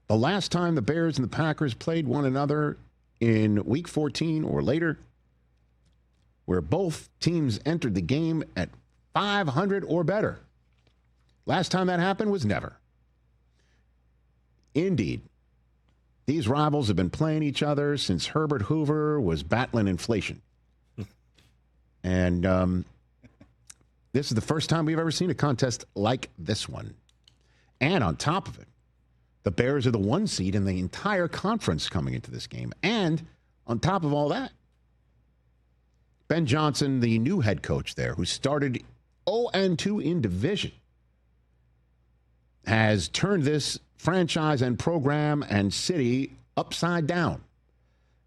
The last time the Bears and the Packers played one another in Week 14 or later, where both teams entered the game at 500 or better. Last time that happened was never. Indeed, these rivals have been playing each other since Herbert Hoover was battling inflation. And this is the first time we've ever seen a contest like this one. And on top of it, the Bears are the 1 seed in the entire conference coming into this game. And on top of all that, Ben Johnson, the new head coach there, who started 0-2 in division, has turned this franchise and program and city upside down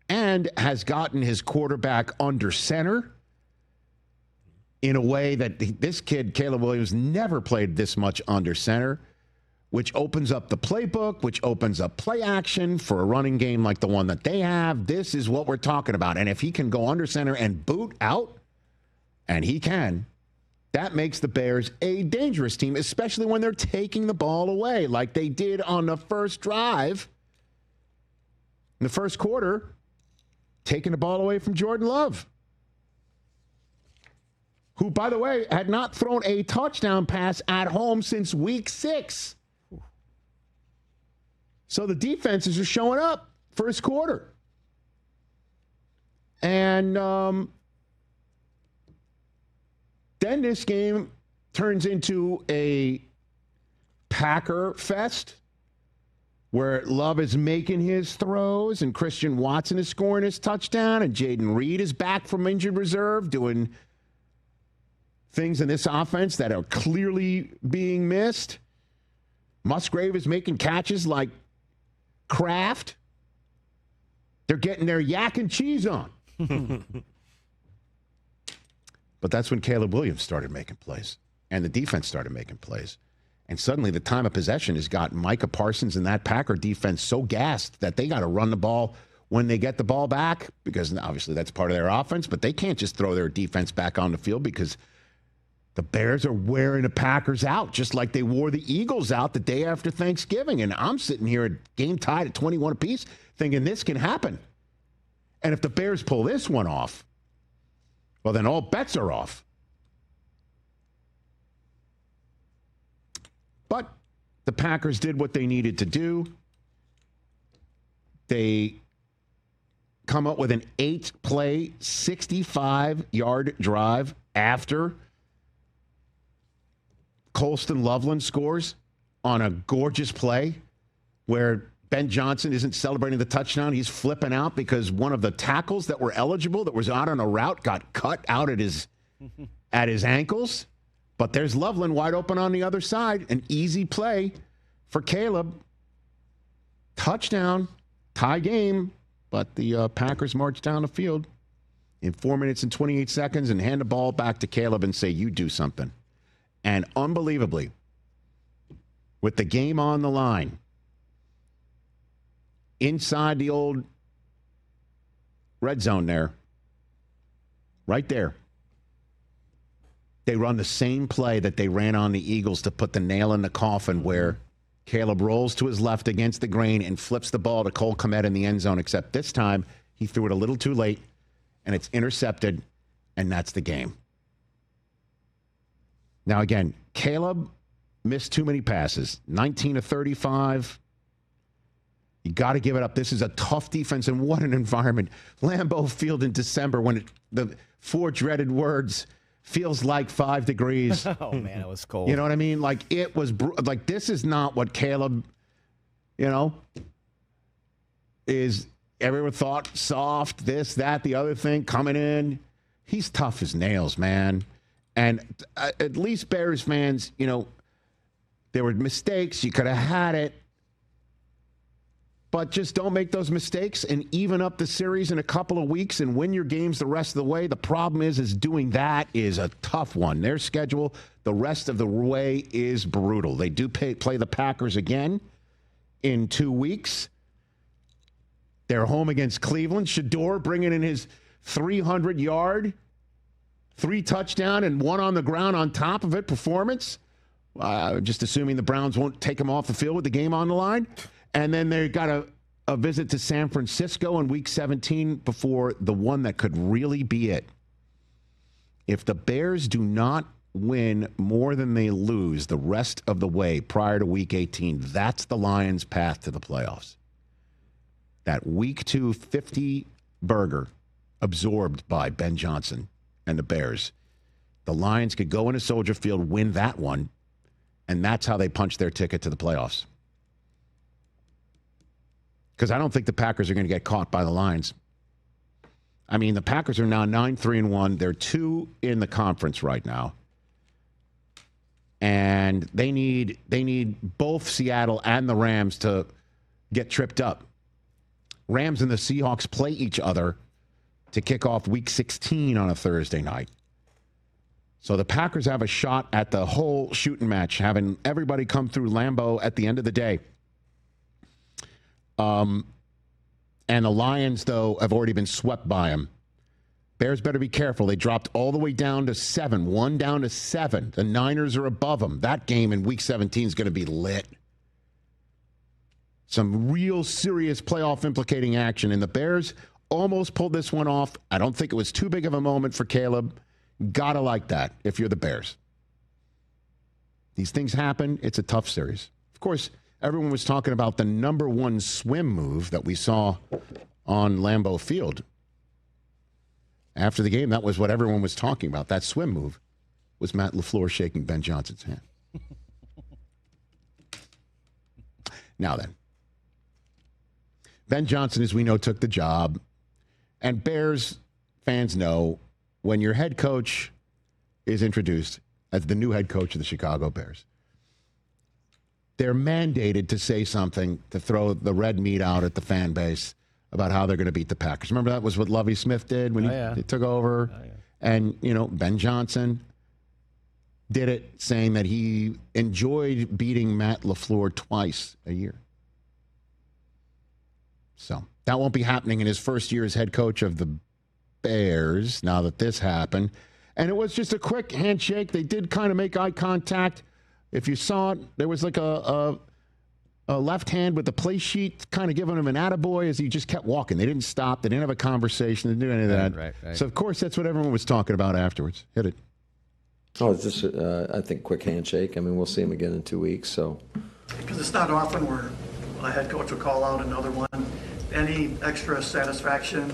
and has gotten his quarterback under center in a way that this kid, Caleb Williams, never played this much under center, which opens up the playbook, which opens up play action for a running game like the one that they have. This is what we're talking about. And if he can go under center and boot out, and he can, that makes the Bears a dangerous team, especially when they're taking the ball away like they did on the first drive in the first quarter, taking the ball away from Jordan Love, who, by the way, had not thrown a touchdown pass at home since Week 6. So the defenses are showing up first quarter. And then this game turns into a Packer fest where Love is making his throws and Christian Watson is scoring his touchdown and Jaden Reed is back from injured reserve doing things in this offense that are clearly being missed. Musgrave is making catches like Kraft. They're getting their yak and cheese on. But that's when Caleb Williams started making plays and the defense started making plays. And suddenly the time of possession has got Micah Parsons and that Packer defense so gassed that they got to run the ball when they get the ball back, because obviously that's part of their offense, but they can't just throw their defense back on the field because the Bears are wearing the Packers out, just like they wore the Eagles out the day after Thanksgiving. And I'm sitting here at game tied at 21 apiece thinking this can happen. And if the Bears pull this one off, well, then all bets are off. But the Packers did what they needed to do. They come up with an 8-play, 65-yard drive after Colston Loveland scores on a gorgeous play where Ben Johnson isn't celebrating the touchdown. He's flipping out because one of the tackles that were eligible that was out on a route got cut out at his ankles. But there's Loveland wide open on the other side. An easy play for Caleb. Touchdown, tie game. But the Packers march down the field in 4 minutes and 28 seconds and hand the ball back to Caleb and say, you do something. And unbelievably, with the game on the line, inside the old red zone there, right there, they run the same play that they ran on the Eagles to put the nail in the coffin where Caleb rolls to his left against the grain and flips the ball to Cole Kmet in the end zone, except this time he threw it a little too late, and it's intercepted, and that's the game. Now, again, Caleb missed too many passes, 19 of 35. You got to give it up. This is a tough defense, and what an environment. Lambeau Field in December when the 4 dreaded words feels like 5 degrees. Oh, man, it was cold. You know what I mean? Like, it was like, this is not what Caleb, is. Everyone thought soft, this, that, the other thing coming in. He's tough as nails, man. And at least Bears fans, there were mistakes. You could have had it. But just don't make those mistakes and even up the series in a couple of weeks and win your games the rest of the way. The problem is doing that is a tough one. Their schedule the rest of the way is brutal. They do play the Packers again in 2 weeks. They're home against Cleveland. Shador bringing in his 300-yard, 3-touchdown, and 1 on the ground on top of it performance. Just assuming the Browns won't take him off the field with the game on the line. And then they got a visit to San Francisco in Week 17 before the one that could really be it. If the Bears do not win more than they lose the rest of the way prior to Week 18, that's the Lions' path to the playoffs. That Week 2 50 burger absorbed by Ben Johnson and the Bears. The Lions could go into Soldier Field, win that one, and that's how they punch their ticket to the playoffs. Because I don't think the Packers are going to get caught by the Lions. I mean, the Packers are now 9-3-1. They're 2 in the conference right now. And they need both Seattle and the Rams to get tripped up. Rams and the Seahawks play each other to kick off Week 16 on a Thursday night. So the Packers have a shot at the whole shooting match, having everybody come through Lambeau at the end of the day. And the Lions, though, have already been swept by them. Bears better be careful. They dropped all the way down to 7, 1 down to 7. The Niners are above them. That game in Week 17 is going to be lit. Some real serious playoff implicating action. And the Bears almost pulled this one off. I don't think it was too big of a moment for Caleb. Gotta like that if you're the Bears. These things happen. It's a tough series. Of course, everyone was talking about the number one swim move that we saw on Lambeau Field. After the game, that was what everyone was talking about. That swim move was Matt LaFleur shaking Ben Johnson's hand. Now then, Ben Johnson, as we know, took the job. And Bears fans know when your head coach is introduced as the new head coach of the Chicago Bears, they're mandated to say something to throw the red meat out at the fan base about how they're going to beat the Packers. Remember that was what Lovie Smith did when he took over? Oh, yeah. And, you know, Ben Johnson did it saying that he enjoyed beating Matt LaFleur twice a year. So that won't be happening in his first year as head coach of the Bears now that this happened. And it was just a quick handshake. They did kind of make eye contact. If you saw it, there was like a left hand with the play sheet kind of giving him an attaboy as he just kept walking. They didn't stop. They didn't have a conversation. They didn't do any of that. Right. So, of course, that's what everyone was talking about afterwards. Hit it. Oh, it's just, I think, quick handshake. I mean, we'll see him again in 2 weeks. So, because it's not often where a head coach will call out another one. Any extra satisfaction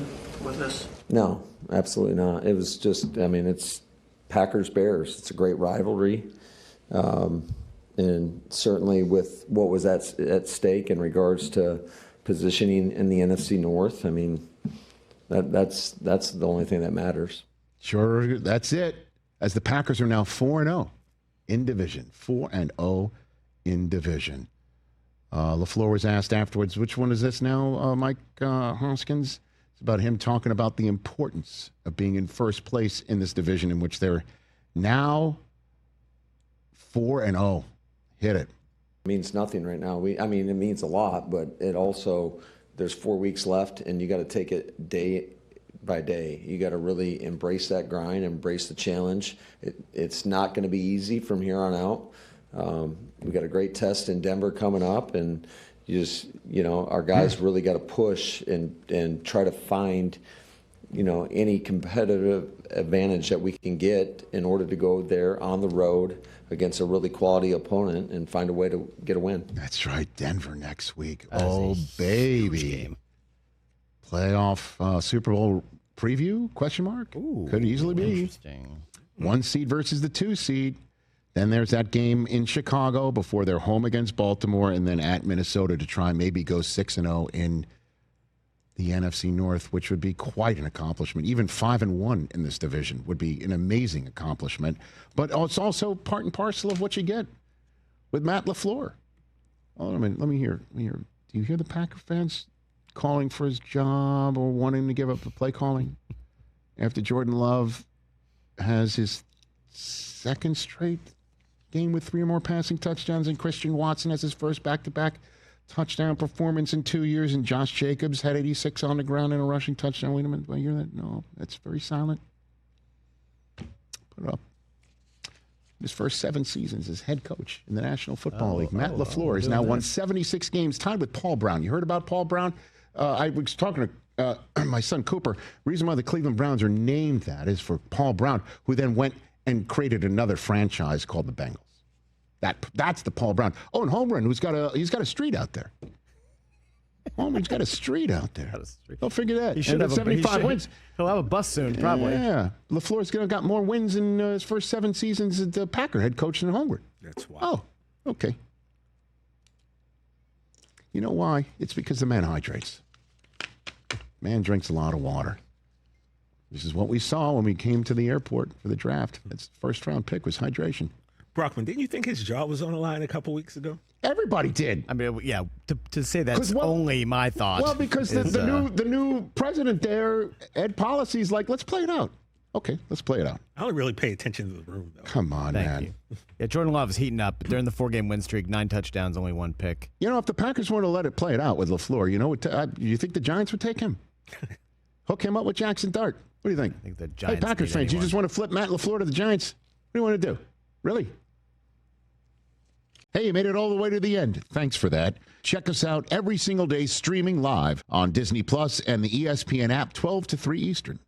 with this? No, absolutely not. It was just, I mean, it's Packers-Bears. It's a great rivalry. And certainly with what was at stake in regards to positioning in the NFC North, I mean, that's the only thing that matters. Sure, that's it. As the Packers are now 4-0 in division, 4-0 in division. LaFleur was asked afterwards, which one is this now, Mike Hoskins? It's about him talking about the importance of being in first place in this division in which they're now 4-0. Hit it. It means nothing right now. I mean, it means a lot, but it also, there's 4 weeks left, and you got to take it day by day. You got to really embrace that grind, embrace the challenge. It's not going to be easy from here on out. We got a great test in Denver coming up, and our guys really got to push and try to find, any competitive advantage that we can get in order to go there on the road against a really quality opponent and find a way to get a win. That's right, Denver next week. Oh, baby. Playoff Super Bowl preview, question mark? Ooh, could easily be. Interesting. 1 seed versus the 2 seed. Then there's that game in Chicago before they're home against Baltimore and then at Minnesota to try and maybe go 6-0 in the NFC North, which would be quite an accomplishment. Even 5-1 in this division would be an amazing accomplishment. But it's also part and parcel of what you get with Matt LaFleur. Oh, let me hear. Do you hear the Packer fans calling for his job or wanting to give up the play calling after Jordan Love has his second straight game with 3 or more passing touchdowns and Christian Watson has his first back-to-back touchdown performance in 2 years, and Josh Jacobs had 86 on the ground in a rushing touchdown. Wait a minute, do I hear that? No, that's very silent. Put it up. his first 7 seasons as head coach in the National Football League. Matt LaFleur has now won 76 games, tied with Paul Brown. You heard about Paul Brown? I was talking to my son Cooper. The reason why the Cleveland Browns are named that is for Paul Brown, who then went and created another franchise called the Bengals. That's the Paul Brown. Oh, and Holmgren, he's got a street out there. Holmgren's got a street out there. Don't figure that. He should have 75 wins. He'll have a bus soon, probably. Yeah. LaFleur's got more wins in his first 7 seasons as the Packer head coach than Holmgren. That's why. Oh, okay. You know why? It's because the man hydrates. Man drinks a lot of water. This is what we saw when we came to the airport for the draft. Its first round pick was hydration. Brockman, didn't you think his jaw was on the line a couple weeks ago? Everybody did. I mean, yeah, to say that's only my thought. Well, because the new president there, Ed Policy's like, let's play it out. Okay, let's play it out. I don't really pay attention to the room, though. Come on, Thank you. Yeah, Jordan Love is heating up. During the 4-game win streak, 9 touchdowns, only 1 pick. You know, if the Packers want to let it play it out with LaFleur, you know what? You think the Giants would take him? Hook him up with Jackson Dart. What do you think? I think the Giants. Hey, Packers fans, you just want to flip Matt LaFleur to the Giants? What do you want to do? Really? Hey, you made it all the way to the end. Thanks for that. Check us out every single day streaming live on Disney Plus and the ESPN app 12 to 3 Eastern.